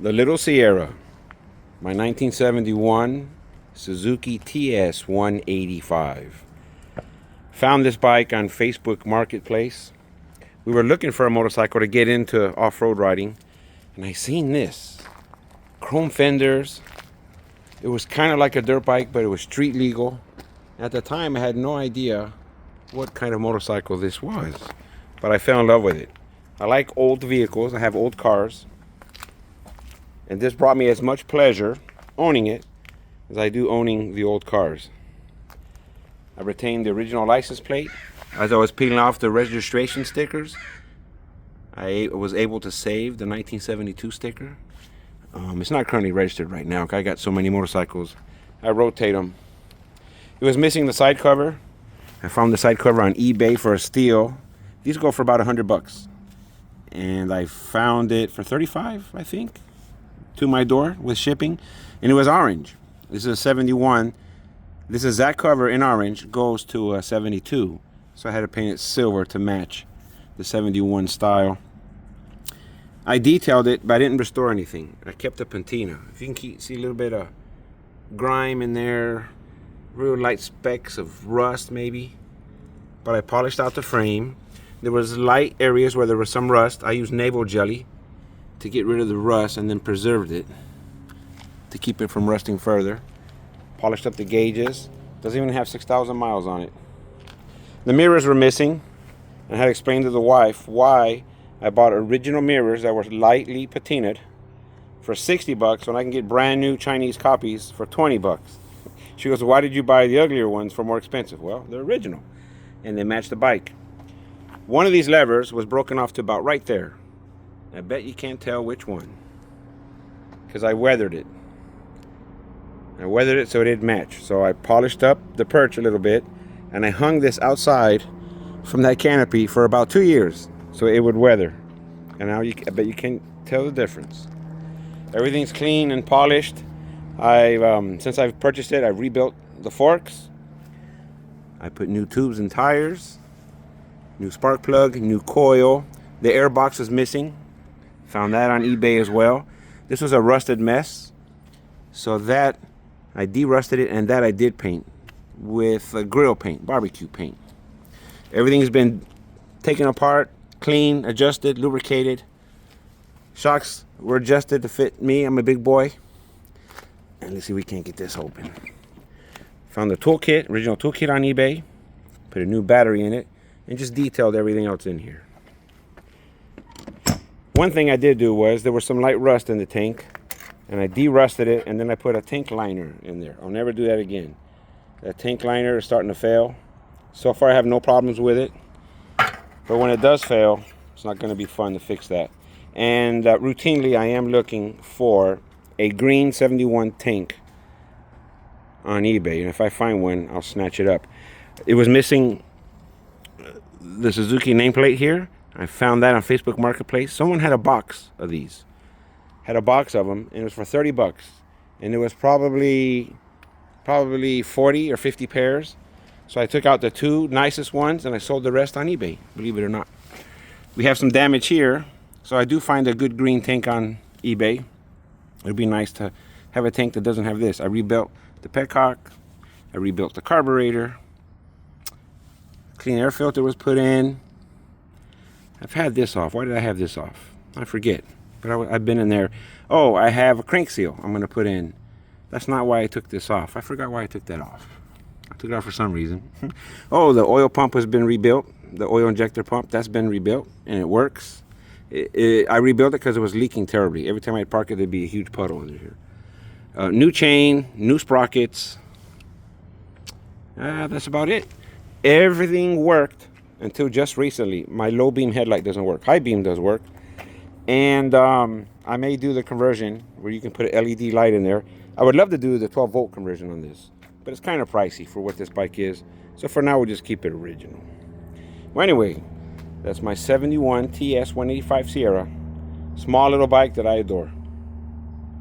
The little Sierra, my 1971 Suzuki TS185. Found this bike on Facebook Marketplace. We were looking for a motorcycle to get into off-road riding, and I seen this. Chrome fenders. It was kind of like a dirt bike, but it was street legal. At the time, I had no idea what kind of motorcycle this was, but I fell in love with it. I like old vehicles. I have old cars. And this brought me as much pleasure owning it as I do owning the old cars. I retained the original license plate. As I was peeling off the registration stickers, I was able to save the 1972 sticker. It's not currently registered right now. I got so many motorcycles. I rotate them. It was missing the side cover. I found the side cover on eBay for a steal. These go for about $100. And I found it for $35, I think, to my door with shipping. And it was orange. This is a 71. This is that cover in orange goes to a 72. So I had to paint it silver to match the 71 style. I detailed it, but I didn't restore anything. I kept the patina. If you can see a little bit of grime in there, real light specks of rust maybe. But I polished out the frame. There was light areas where there was some rust. I used navel jelly to get rid of the rust and then preserved it to keep it from rusting further. Polished up the gauges. Doesn't even have 6,000 miles on it. The mirrors were missing, and I had explained to the wife why I bought original mirrors that were lightly patinaed for $60 when I can get brand new Chinese copies for $20. She goes, why did you buy the uglier ones for more expensive? Well, they're original, and they match the bike. One of these levers was broken off to about right there. I bet you can't tell which one, because I weathered it. I weathered it so it didn't match. So I polished up the perch a little bit, and I hung this outside from that canopy for about 2 years so it would weather. And now I bet you can't tell the difference. Everything's clean and polished. Since I've purchased it, I've rebuilt the forks. I put new tubes and tires, new spark plug, new coil. The air box is missing. Found that on eBay as well. This was a rusted mess, so that I de-rusted it, and that I did paint with grill paint, barbecue paint. Everything's been taken apart, clean, adjusted, lubricated. Shocks were adjusted to fit me. I'm a big boy. And let's see if we can't get this open. Found the toolkit, original toolkit on eBay. Put a new battery in it, and just detailed everything else in here. One thing I did do was there was some light rust in the tank, and I de-rusted it, and then I put a tank liner in there. I'll never do that again. That tank liner is starting to fail. So far I have no problems with it, but when it does fail, it's not going to be fun to fix that. And routinely I am looking for a green 71 tank on eBay, and if I find one, I'll snatch it up. It was missing the Suzuki nameplate here. I found that on Facebook Marketplace. Someone had a box of these. Had a box of them, and it was for $30. And it was probably 40 or 50 pairs. So I took out the two nicest ones, and I sold the rest on eBay, believe it or not. We have some damage here, so I do find a good green tank on eBay. It would be nice to have a tank that doesn't have this. I rebuilt the petcock. I rebuilt the carburetor. Clean air filter was put in. I've had this off. Why did I have this off? I forget. But I've been in there. Oh, I have a crank seal I'm going to put in. That's not why I took this off. I forgot why I took that off. I took it off for some reason. Oh, the oil pump has been rebuilt. The oil injector pump, that's been rebuilt, and it works. I rebuilt it because it was leaking terribly. Every time I'd park it, there'd be a huge puddle under here. New chain, new sprockets. That's about it. Everything worked until just recently. My low beam headlight doesn't work. High beam does work. And I may do the conversion where you can put an LED light in there. I would love to do the 12 volt conversion on this, but it's kind of pricey for what this bike is. So for now, we'll just keep it original. Well, anyway, that's my 71 TS185 Sierra. Small little bike that I adore.